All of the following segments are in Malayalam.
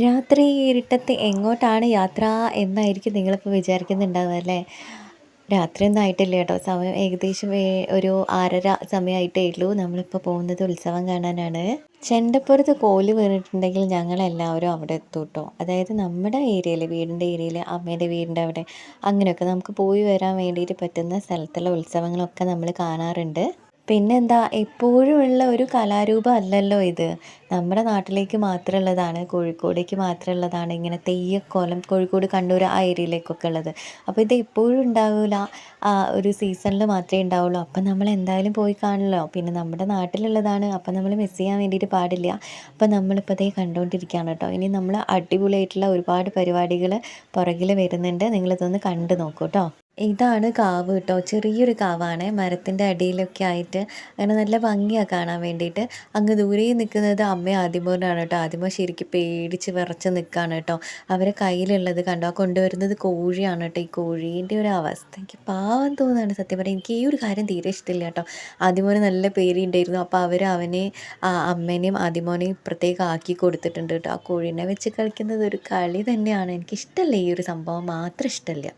രാത്രി ഇരുട്ടത്ത് എങ്ങോട്ടാണ് യാത്ര എന്നായിരിക്കും നിങ്ങളിപ്പോൾ വിചാരിക്കുന്നുണ്ടാവുക അല്ലേ? രാത്രിയൊന്നും ആയിട്ടില്ല കേട്ടോ. സമയം ഏകദേശം ഒരു 6:30 സമയമായിട്ടേ ഉള്ളൂ. നമ്മളിപ്പോൾ പോകുന്നത് ഉത്സവം കാണാനാണ്. ചെണ്ടപ്പുറത്ത് കോല് വീണിട്ടുണ്ടെങ്കിൽ ഞങ്ങളെല്ലാവരും അവിടെ എത്തും കേട്ടോ. അതായത് നമ്മുടെ ഏരിയയിൽ, വീടിൻ്റെ ഏരിയയിൽ, അമ്മേൻ്റെ വീടിൻ്റെ അവിടെ അങ്ങനെയൊക്കെ നമുക്ക് പോയി വരാൻ വേണ്ടിയിട്ട് പറ്റുന്ന സ്ഥലത്തുള്ള ഉത്സവങ്ങളൊക്കെ നമ്മൾ കാണാറുണ്ട്. പിന്നെന്താ എപ്പോഴും ഉള്ള ഒരു കലാരൂപം അല്ലല്ലോ ഇത്. നമ്മുടെ നാട്ടിലേക്ക് മാത്രമുള്ളതാണ്, കോഴിക്കോടേക്ക് മാത്രമുള്ളതാണ് ഇങ്ങനെ തെയ്യക്കോലം. കോഴിക്കോട്, കണ്ണൂർ ആ ഏരിയയിലേക്കൊക്കെ ഉള്ളത്. അപ്പോൾ ഇത് എപ്പോഴും ഉണ്ടാവില്ല. ഒരു സീസണിൽ മാത്രമേ ഉണ്ടാവുള്ളൂ. അപ്പം നമ്മൾ എന്തായാലും പോയി കാണണമല്ലോ. പിന്നെ നമ്മുടെ നാട്ടിലുള്ളതാണ്. അപ്പം നമ്മൾ മിസ് ചെയ്യാൻ വേണ്ടിയിട്ട് പാടില്ല. അപ്പം നമ്മളിപ്പോൾ അതേ കണ്ടുകൊണ്ടിരിക്കുകയാണ് കേട്ടോ. ഇനി നമ്മൾ അടിപൊളിയായിട്ടുള്ള ഒരുപാട് പരിപാടികൾ പുറകിൽ വരുന്നുണ്ട്. നിങ്ങളിതൊന്ന് കണ്ടു നോക്കൂ കേട്ടോ. ഇതാണ് കാവ് കേട്ടോ. ചെറിയൊരു കാവാണ്. മരത്തിൻ്റെ അടിയിലൊക്കെ ആയിട്ട് അങ്ങനെ നല്ല ഭംഗിയാണ് കാണാൻ വേണ്ടിയിട്ട്. അങ്ങ് ദൂരെ നിൽക്കുന്നത് അമ്മയും ആദിമോനാണ് കേട്ടോ. ആദിമോൻ ശരിക്കും പേടിച്ച് വിറച്ച് നിൽക്കുകയാണ് കേട്ടോ. അവരെ കയ്യിലുള്ളത് കണ്ടോ, ആ കൊണ്ടുവരുന്നത് കോഴിയാണ് കേട്ടോ. ഈ കോഴീൻ്റെ ഒരു അവസ്ഥ എനിക്ക് പാവം തോന്നുകയാണ് സത്യം പറയാം. എനിക്ക് ഈ ഒരു കാര്യം തീരെ ഇഷ്ടമില്ല കേട്ടോ. ആദിമോന് നല്ല പേടിയുണ്ടായിരുന്നു. അപ്പോൾ അവർ അവനെ അമ്മേനെയും ആദിമോനെയും ഇപ്പുറത്തേക്ക് ആക്കി കൊടുത്തിട്ടുണ്ട് കേട്ടോ. ആ കോഴീനെ വെച്ച് കളിക്കുന്നത് ഒരു കളി തന്നെയാണ്. എനിക്കിഷ്ടമല്ല ഈ ഒരു സംഭവം, മാത്രം ഇഷ്ടമല്ല.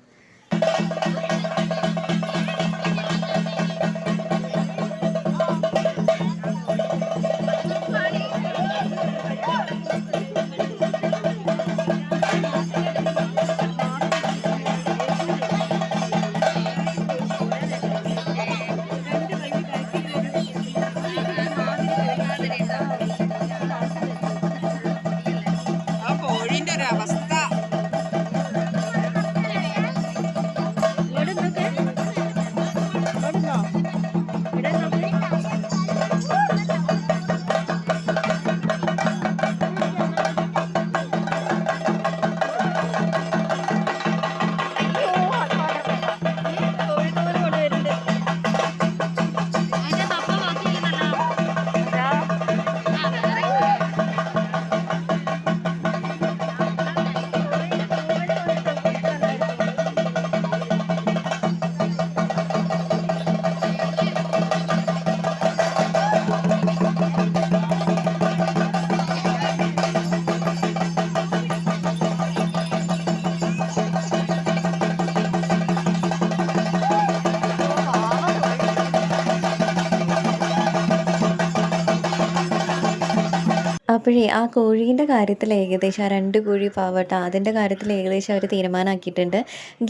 ആ കോഴീന്റെ ഒരു അവസ്ഥ. അപ്പോഴേ ആ കോഴീൻ്റെ കാര്യത്തിൽ ഏകദേശം ആ 2 കോഴി പാവട്ട അതിൻ്റെ കാര്യത്തിൽ ഏകദേശം അവർ തീരുമാനമാക്കിയിട്ടുണ്ട്.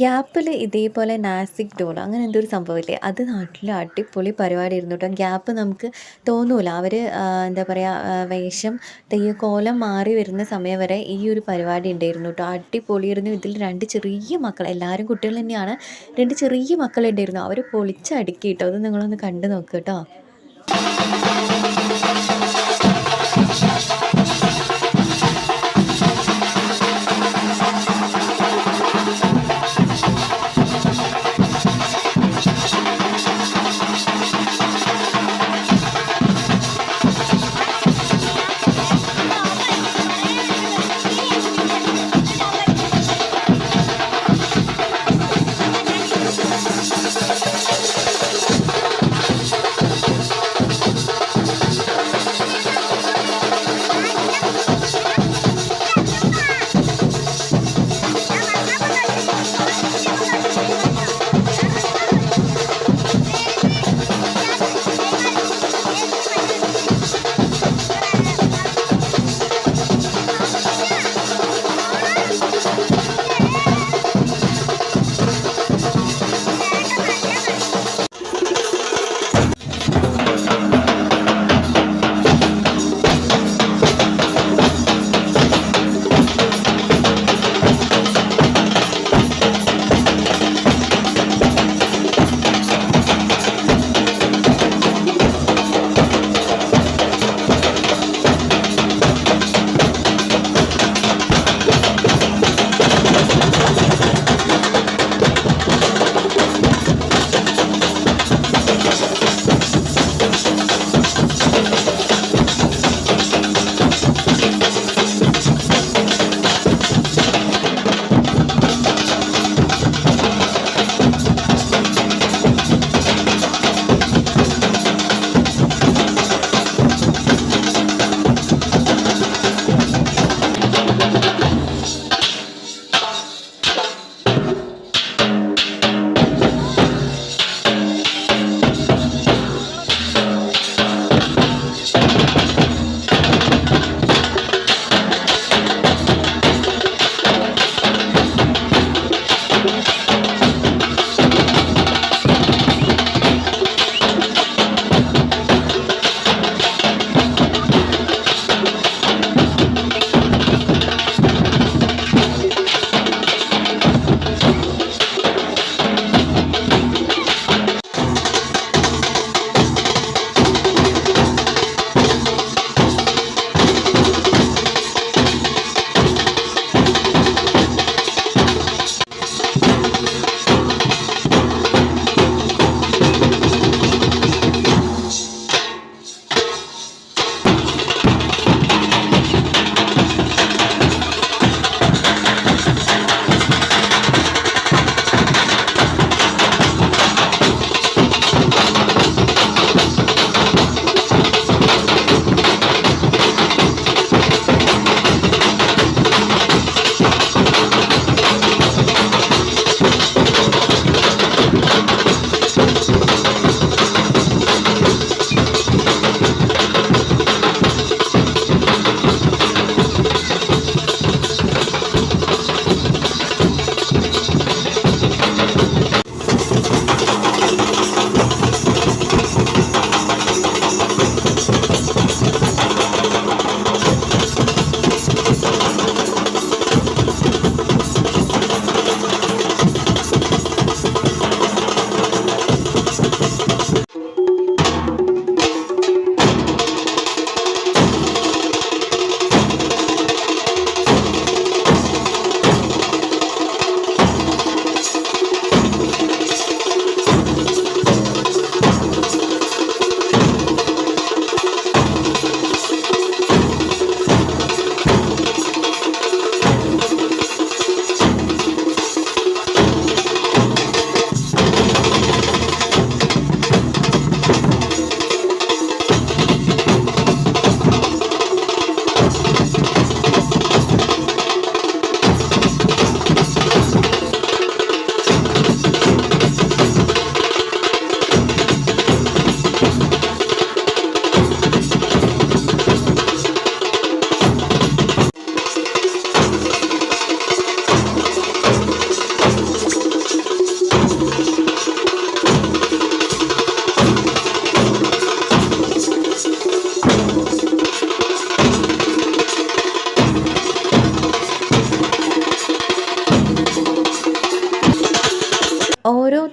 ഗ്യാപ്പിൽ ഇതേപോലെ നാസിക് ഡോൾ അങ്ങനെ എന്തോ ഒരു സംഭവമില്ലേ, അത് നാട്ടിൽ അടിപൊളി പരിപാടിയായിരുന്നു കേട്ടോ. ഗ്യാപ്പ് നമുക്ക് തോന്നൂല. അവർ എന്താ പറയുക, വേഷം തെയ്യക്കോലം മാറി വരുന്ന സമയം വരെ ഈ ഒരു പരിപാടി ഉണ്ടായിരുന്നു കേട്ടോ. അടിപൊളിയായിരുന്നു. ഇതിൽ 2 ചെറിയ മക്കൾ, എല്ലാവരും കുട്ടികൾ തന്നെയാണ്, 2 ചെറിയ മക്കളുണ്ടായിരുന്നു. അവർ പൊളിച്ചടുക്കി കേട്ടോ. അത് നിങ്ങളൊന്ന് കണ്ടു നോക്ക് കേട്ടോ.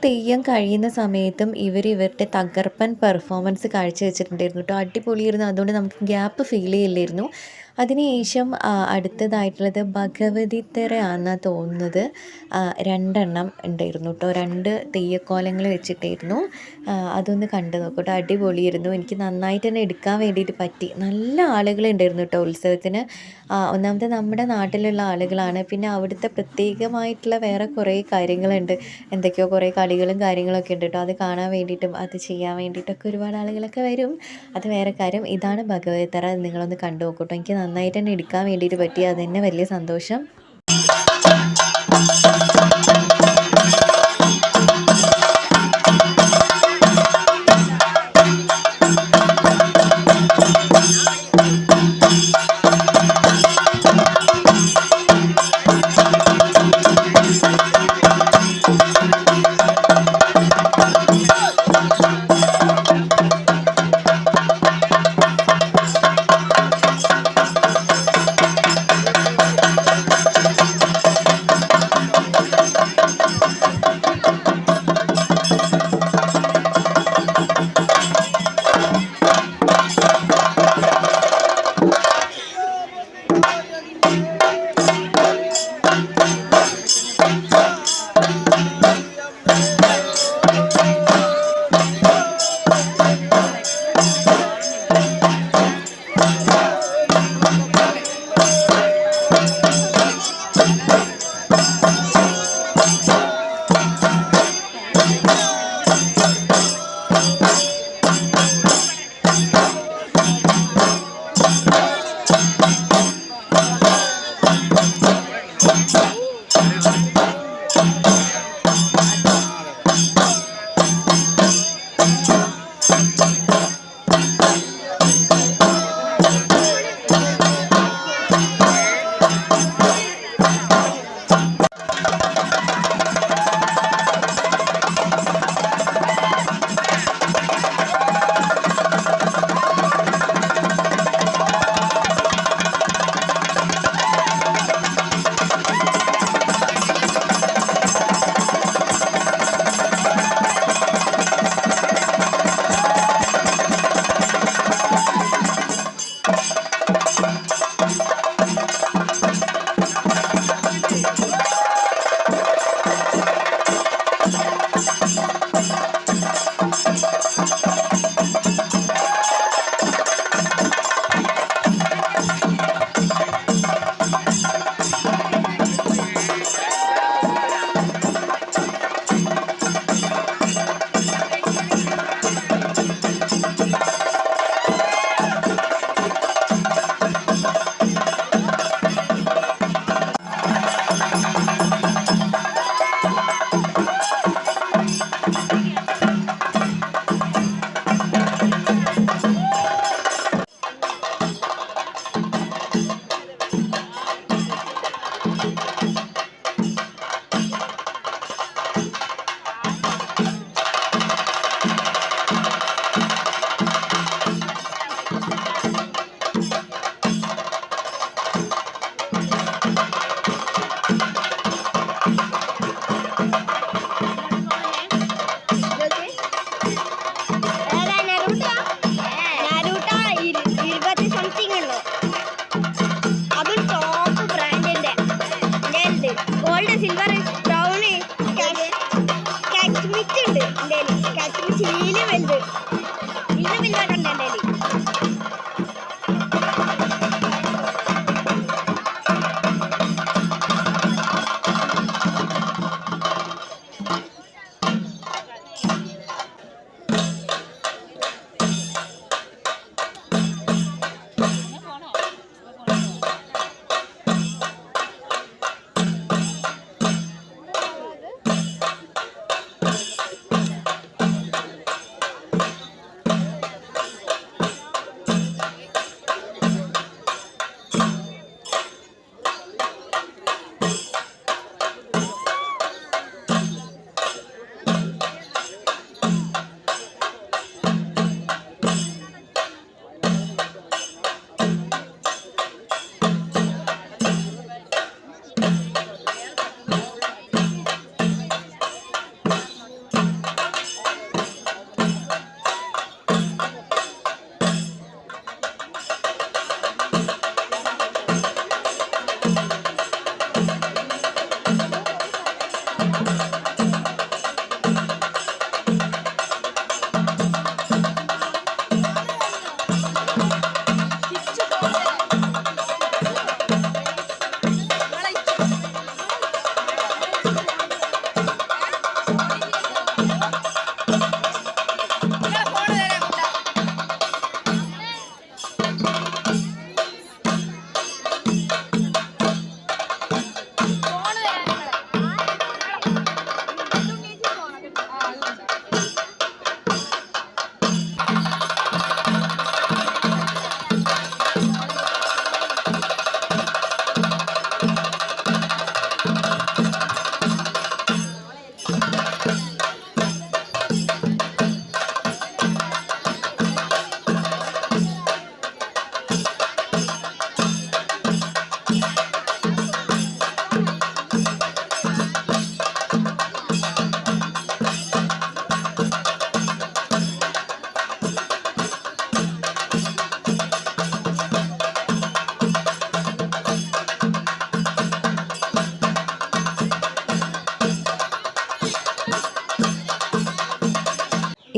തെയ്യം കഴിയുന്ന സമയത്തും ഇവരുടെ തകർപ്പൻ പെർഫോമൻസ് കാഴ്ചവെച്ചിട്ടുണ്ടായിരുന്നു കേട്ടോ. അടിപൊളിയായിരുന്നു. അതുകൊണ്ട് നമുക്ക് ഗ്യാപ്പ് ഫീൽ ചെയ്യില്ലായിരുന്നു. അതിനുശേഷം അടുത്തതായിട്ടുള്ളത് ഭഗവതിത്തറയാണെന്നാണ് തോന്നുന്നത്. 2 എണ്ണം ഉണ്ടായിരുന്നു കേട്ടോ. 2 തെയ്യക്കോലങ്ങൾ വെച്ചിട്ടായിരുന്നു. അതൊന്ന് കണ്ടു നോക്കൂ കേട്ടോ. അടിപൊളിയായിരുന്നു. എനിക്ക് നന്നായിട്ട് തന്നെ എടുക്കാൻ വേണ്ടിയിട്ട് പറ്റി. നല്ല ആളുകളുണ്ടായിരുന്നു കേട്ടോ ഉത്സവത്തിന്. ഒന്നാമത് നമ്മുടെ നാട്ടിലുള്ള ആളുകളാണ്. പിന്നെ അവിടുത്തെ പ്രത്യേകമായിട്ടുള്ള വേറെ കുറേ കാര്യങ്ങളുണ്ട്. എന്തൊക്കെയോ കുറേ കളികളും കാര്യങ്ങളൊക്കെ ഉണ്ട് കേട്ടോ. അത് കാണാൻ വേണ്ടിയിട്ടും അത് ചെയ്യാൻ വേണ്ടിയിട്ടൊക്കെ ഒരുപാട് ആളുകളൊക്കെ വരും. അത് വേറെ കാര്യം. ഇതാണ് ഭഗവതിത്തറ. നിങ്ങളൊന്ന് കണ്ടു നോക്കൂ കേട്ടോ. എനിക്ക് നന്നായിട്ട് തന്നെ എടുക്കാൻ വേണ്ടിയിട്ട് പറ്റി. അത് തന്നെ വലിയ സന്തോഷം.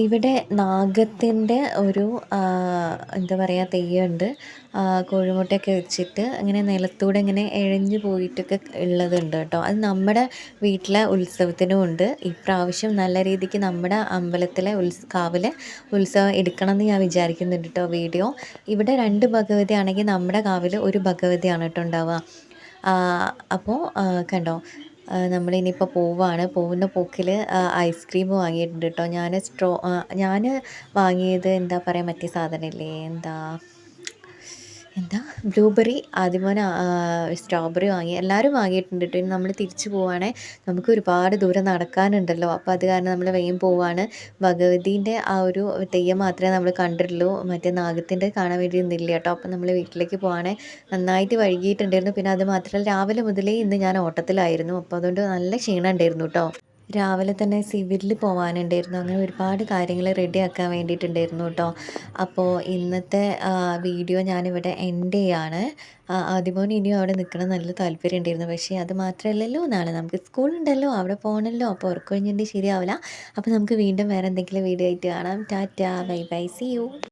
ഇവിടെ നാഗത്തിൻ്റെ ഒരു എന്താ പറയുക തെയ്യമുണ്ട്. കോഴിമുട്ടയൊക്കെ വെച്ചിട്ട് അങ്ങനെ നിലത്തൂടെ ഇങ്ങനെ എഴഞ്ഞു പോയിട്ടൊക്കെ ഉള്ളതുണ്ട് കേട്ടോ. അത് നമ്മുടെ വീട്ടിലെ ഉത്സവത്തിനും ഉണ്ട്. ഇപ്രാവശ്യം നല്ല രീതിക്ക് നമ്മുടെ അമ്പലത്തിലെ കാവിലെ ഉത്സവം എടുക്കണമെന്ന് ഞാൻ വിചാരിക്കുന്നുണ്ട് കേട്ടോ വീഡിയോ. ഇവിടെ 2 ഭഗവതിയാണെങ്കിൽ നമ്മുടെ കാവിൽ ഒരു ഭഗവതിയാണ് കേട്ടോ ഉണ്ടാവുക. അപ്പോൾ കണ്ടോ, നമ്മളിനിയിപ്പോൾ പോവാണ്. പോകുന്ന പോക്കിൽ ഐസ്ക്രീം വാങ്ങിയിട്ടുണ്ട് കേട്ടോ. ഞാൻ വാങ്ങിയത് എന്താ പറയുക, മറ്റേ സാധനമില്ലേ, എന്താ ബ്ലൂബെറി, ആദ്യമോൻ സ്ട്രോബെറി വാങ്ങി. എല്ലാവരും വാങ്ങിയിട്ടുണ്ട് കേട്ടോ. ഇനി നമ്മൾ തിരിച്ച് പോവുകയാണെങ്കിൽ നമുക്ക് ഒരുപാട് ദൂരം നടക്കാനുണ്ടല്ലോ. അപ്പോൾ അത് കാരണം നമ്മൾ വേഗം പോവുകയാണ്. ഭഗവതീൻ്റെ ആ ഒരു തെയ്യം മാത്രമേ നമ്മൾ കണ്ടിട്ടുള്ളൂ. മറ്റേ നാഗത്തിൻ്റെ കാണാൻ വേണ്ടി ഒന്നുമില്ല കേട്ടോ. അപ്പോൾ നമ്മൾ വീട്ടിലേക്ക് പോവുകയാണെങ്കിൽ നന്നായിട്ട് വൈകിയിട്ടുണ്ടായിരുന്നു. പിന്നെ അത് മാത്രമല്ല രാവിലെ മുതലേ ഇന്ന് ഞാൻ ഓട്ടത്തിലായിരുന്നു. അപ്പോൾ അതുകൊണ്ട് നല്ല ക്ഷീണം ഉണ്ടായിരുന്നു കേട്ടോ. രാവിലെ തന്നെ സിവിലിൽ പോകാനുണ്ടായിരുന്നു. അങ്ങനെ ഒരുപാട് കാര്യങ്ങൾ റെഡിയാക്കാൻ വേണ്ടിയിട്ടുണ്ടായിരുന്നു കേട്ടോ. അപ്പോൾ ഇന്നത്തെ വീഡിയോ ഞാനിവിടെ എൻഡ് ചെയ്യാണ്. ആദ്യമോന് ഇനിയും അവിടെ നിൽക്കണം നല്ല താല്പര്യം ഉണ്ടായിരുന്നു. പക്ഷേ അത് മാത്രമല്ലല്ലോ, നാളെ നമുക്ക് സ്കൂളുണ്ടല്ലോ, അവിടെ പോകണമല്ലോ. അപ്പോൾ ഉറക്കൊഴിഞ്ഞിട്ട് ശരിയാവില്ല. അപ്പോൾ നമുക്ക് വീണ്ടും വേറെ എന്തെങ്കിലും വീഡിയോ ആയിട്ട് കാണാം. Tata, bye bye, see U.